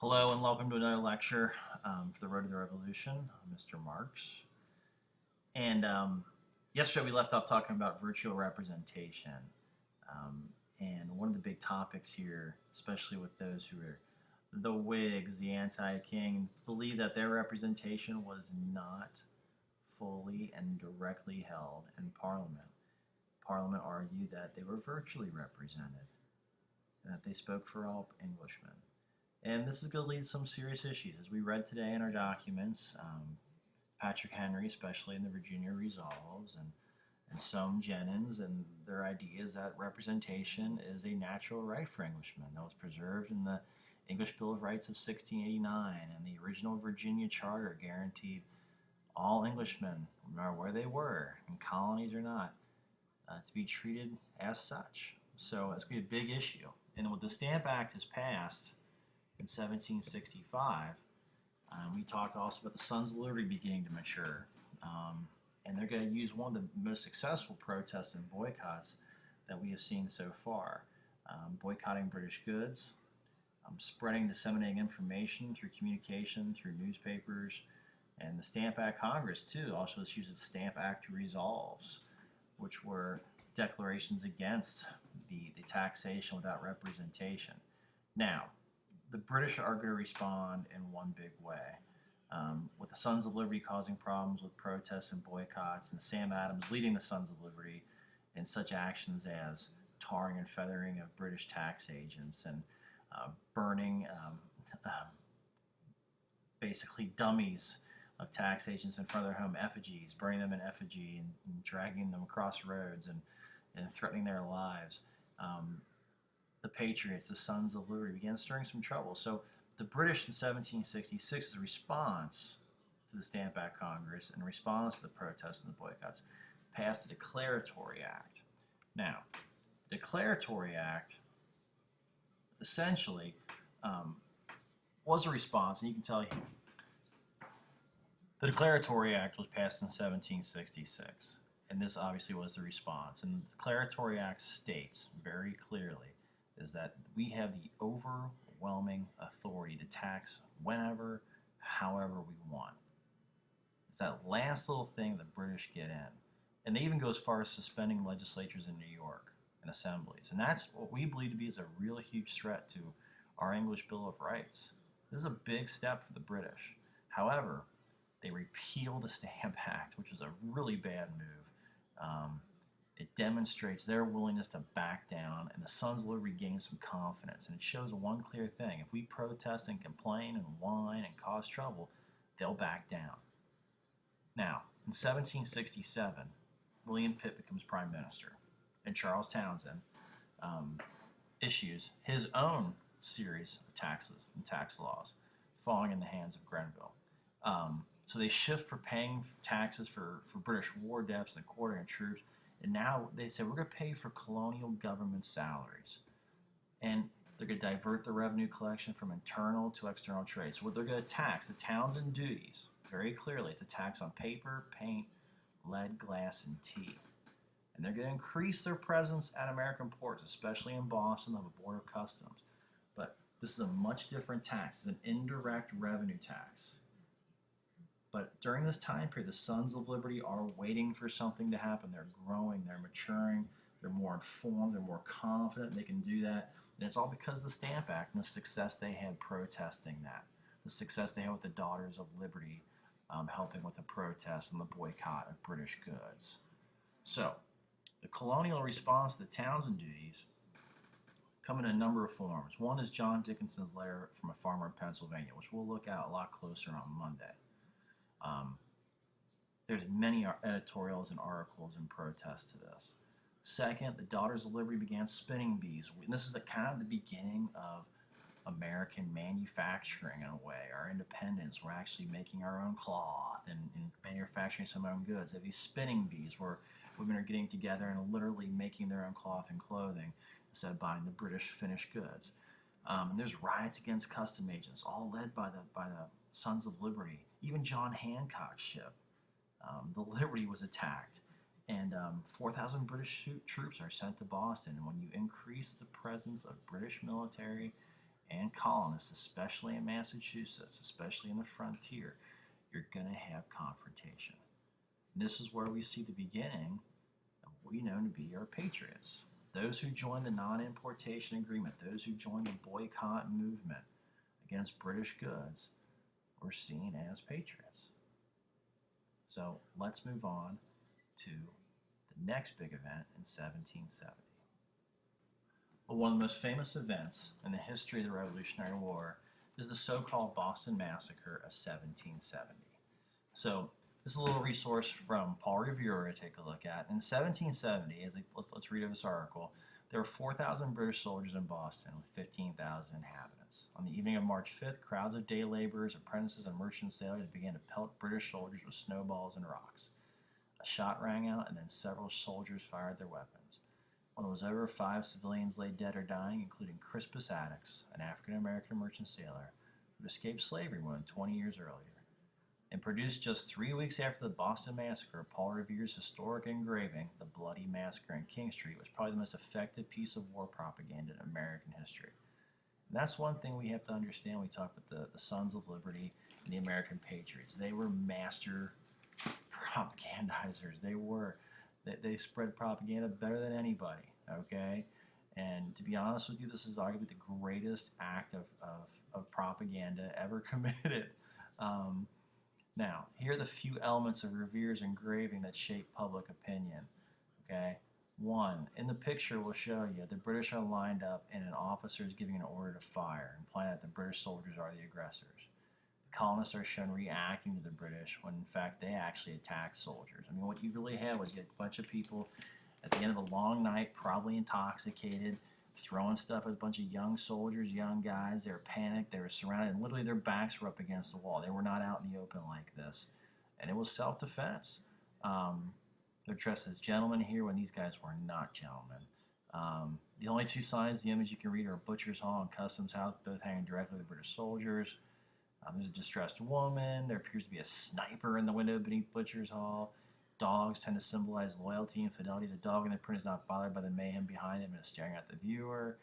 Hello and welcome to another lecture for the Road to the Revolution. I'm Mr. Marks. And yesterday we left off talking about virtual representation. Um, and one of the big topics here, especially with those who are the Whigs, the anti-king, believe that their representation was not fully and directly held in Parliament. Parliament argued that they were virtually represented and that they spoke for all Englishmen. And this is going to lead to some serious issues. As we read today in our documents, Patrick Henry, especially in the Virginia Resolves, and Soame Jenyns, and their ideas that representation is a natural right for Englishmen that was preserved in the English Bill of Rights of 1689, and the original Virginia Charter guaranteed all Englishmen, no matter where they were, in colonies or not, to be treated as such. So it's going to be a big issue. And when the Stamp Act is passed, in 1765, we talked also about the Sons of Liberty beginning to mature. And they're going to use one of the most successful protests and boycotts that we have seen so far. Boycotting British goods, spreading, disseminating information through communication, through newspapers, and the Stamp Act Congress, too, also issues its Stamp Act Resolves, which were declarations against the taxation without representation. Now, the British are going to respond in one big way. With the Sons of Liberty causing problems with protests and boycotts, and Sam Adams leading the Sons of Liberty in such actions as tarring and feathering of British tax agents and burning basically dummies of tax agents in front of their home, effigies, burning them in effigy and dragging them across roads and threatening their lives. The Patriots, the Sons of Liberty, began stirring some trouble. So the British in 1766, as a response to the Stamp Act Congress, in response to the protests and the boycotts, passed the Declaratory Act. Now, the Declaratory Act essentially was a response, and you can tell the Declaratory Act was passed in 1766, and this obviously was the response. And the Declaratory Act states very clearly is that we have the overwhelming authority to tax whenever, however we want. It's that last little thing the British get in. And they even go as far as suspending legislatures in New York and assemblies. And that's what we believe to be is a really huge threat to our English Bill of Rights. This is a big step for the British. However, they repeal the Stamp Act, which was a really bad move. It demonstrates their willingness to back down, and the Sons of Liberty gain some confidence. And it shows one clear thing. If we protest and complain and whine and cause trouble, they'll back down. Now, in 1767, William Pitt becomes Prime Minister, and Charles Townshend issues his own series of taxes and tax laws, falling in the hands of Grenville. So they shift for paying taxes for British war debts and the quartering of troops. And now they say, we're going to pay for colonial government salaries. And they're going to divert the revenue collection from internal to external trade. So what they're going to tax, the Townshend duties, very clearly, it's a tax on paper, paint, lead, glass, and tea. And they're going to increase their presence at American ports, especially in Boston, of a Board of Customs. But this is a much different tax. It's an indirect revenue tax. But during this time period, the Sons of Liberty are waiting for something to happen. They're growing, they're maturing, they're more informed, they're more confident they can do that. And it's all because of the Stamp Act and the success they had protesting that. The success they had with the Daughters of Liberty helping with the protest and the boycott of British goods. So, the colonial response to the Townshend duties come in a number of forms. One is John Dickinson's letter from a farmer in Pennsylvania, which we'll look at a lot closer on Monday. There's many editorials and articles in protest to this. Second, the Daughters of Liberty began spinning bees. And this is the kind of the beginning of American manufacturing in a way, our independence. We're actually making our own cloth and manufacturing some own goods. There are these spinning bees where women are getting together and literally making their own cloth and clothing instead of buying the British finished goods. And there's riots against custom agents, all led by the Sons of Liberty. Even John Hancock's ship, the Liberty, was attacked. And 4,000 British troops are sent to Boston. And when you increase the presence of British military and colonists, especially in Massachusetts, especially in the frontier, you're going to have confrontation. And this is where we see the beginning of what we know to be our patriots. Those who joined the non-importation agreement, those who joined the boycott movement against British goods, were seen as patriots. So let's move on to the next big event in 1770. Well, one of the most famous events in the history of the Revolutionary War is the so-called Boston Massacre of 1770. So this is a little resource from Paul Revere to take a look at. In 1770, let's read of this article, there were 4,000 British soldiers in Boston with 15,000 inhabitants. On the evening of March 5th, crowds of day laborers, apprentices, and merchant sailors began to pelt British soldiers with snowballs and rocks. A shot rang out, and then several soldiers fired their weapons. When it was over, 5 civilians lay dead or dying, including Crispus Attucks, an African-American merchant sailor who escaped slavery more than 20 years earlier. And produced just 3 weeks after the Boston Massacre, Paul Revere's historic engraving, The Bloody Massacre in King Street, was probably the most effective piece of war propaganda in American history. And that's one thing we have to understand when we talk about the Sons of Liberty and the American Patriots. They were master propagandizers. They spread propaganda better than anybody, okay? And to be honest with you, this is arguably the greatest act of propaganda ever committed. Now, here are the few elements of Revere's engraving that shape public opinion, okay? 1, in the picture we'll show you, the British are lined up and an officer is giving an order to fire, implying that the British soldiers are the aggressors. The colonists are shown reacting to the British when in fact they actually attacked soldiers. I mean, what you really had was you had a bunch of people at the end of a long night, probably intoxicated, throwing stuff at a bunch of young soldiers, young guys. They were panicked, they were surrounded, and literally their backs were up against the wall. They were not out in the open like this. And it was self-defense. They're dressed as gentlemen here when these guys were not gentlemen. The only 2 signs the image you can read are Butcher's Hall and Customs House, both hanging directly with the British soldiers. There's a distressed woman. There appears to be a sniper in the window beneath Butcher's Hall. Dogs tend to symbolize loyalty and fidelity. The dog in the print is not bothered by the mayhem behind him and is staring at the viewer.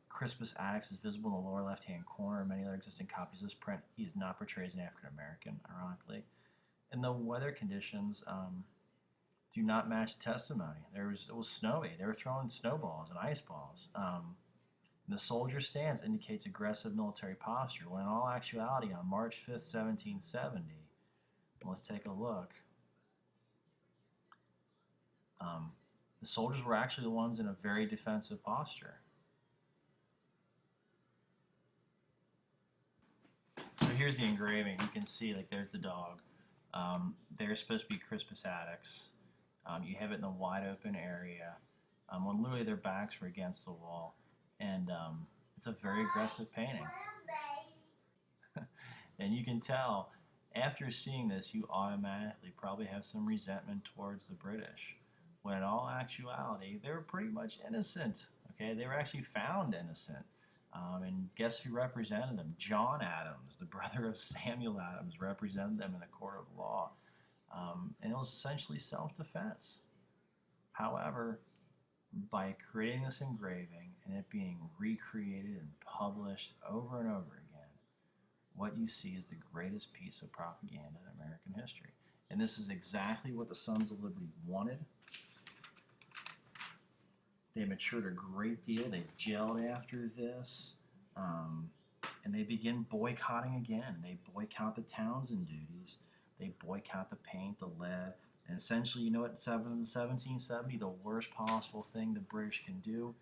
Crispus Attucks is visible in the lower left-hand corner of many other existing copies of this print. He is not portrayed as an African-American, ironically. And the weather conditions do not match the testimony. It was snowy. They were throwing snowballs and ice balls. And the soldier's stance indicates aggressive military posture, when in all actuality, on March 5th, 1770, let's take a look. The soldiers were actually the ones in a very defensive posture. So here's the engraving. You can see, like, there's the dog. They're supposed to be Crispus Attucks. You have it in the wide open area when literally their backs were against the wall. And it's a very aggressive painting. And you can tell, after seeing this, you automatically probably have some resentment towards the British, when in all actuality, they were pretty much innocent. Okay, they were actually found innocent. And guess who represented them? John Adams, the brother of Samuel Adams, represented them in the court of law. And it was essentially self-defense. However, by creating this engraving and it being recreated and published over and over again, what you see is the greatest piece of propaganda in American history. And this is exactly what the Sons of Liberty wanted. They matured a great deal. They gelled after this. And they begin boycotting again. They boycott the Townsend duties. They boycott the paint, the lead. And essentially, you know what happens in 1770? The worst possible thing the British can do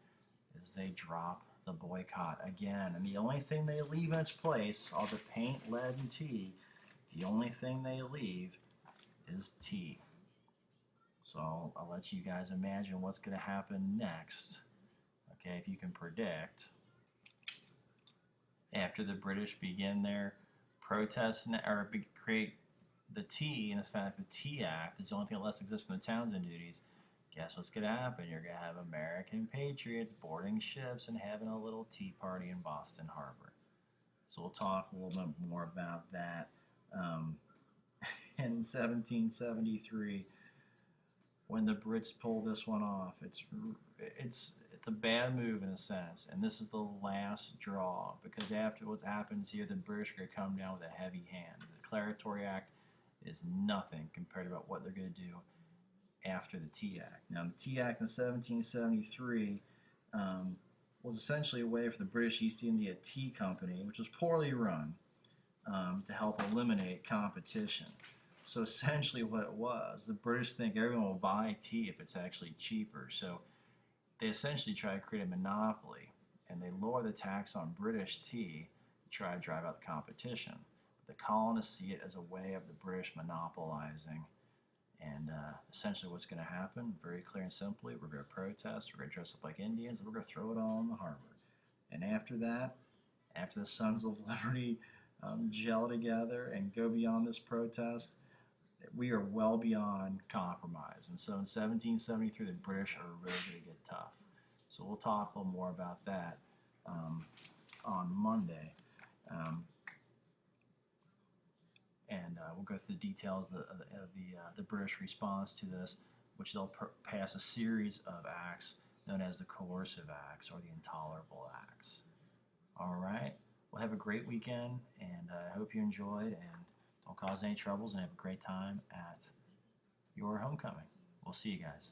is they drop the boycott again. And the only thing they leave in its place, all the paint, lead, and tea, the only thing they leave is tea. So I'll let you guys imagine what's going to happen next, okay, if you can predict. After the British begin their protests or create the tea, and in fact the Tea Act is the only thing that lets exist in the Townsend duties, guess what's going to happen? You're going to have American patriots boarding ships and having a little tea party in Boston Harbor. So we'll talk a little bit more about that. In 1773, when the Brits pull this one off, it's it's a bad move in a sense, and this is the last draw because after what happens here, the British are going to come down with a heavy hand. The Declaratory Act is nothing compared to what they're going to do after the Tea Act. Now, the Tea Act in 1773 was essentially a way for the British East India Tea Company, which was poorly run, to help eliminate competition. So essentially, what it was, the British think everyone will buy tea if it's actually cheaper. So they essentially try to create a monopoly, and they lower the tax on British tea to try to drive out the competition. But the colonists see it as a way of the British monopolizing. And essentially, what's going to happen, very clear and simply, we're going to protest, we're going to dress up like Indians, and we're going to throw it all in the harbor. And after that, after the Sons of Liberty gel together and go beyond this protest, we are well beyond compromise. And so in 1773, the British are really going to get tough. So we'll talk a little more about that on Monday. And we'll go through the details of the British response to this, which they'll pass a series of acts known as the Coercive Acts or the Intolerable Acts. All right. Well, have a great weekend, and I hope you enjoyed, and don't cause any troubles, and have a great time at your homecoming. We'll see you guys.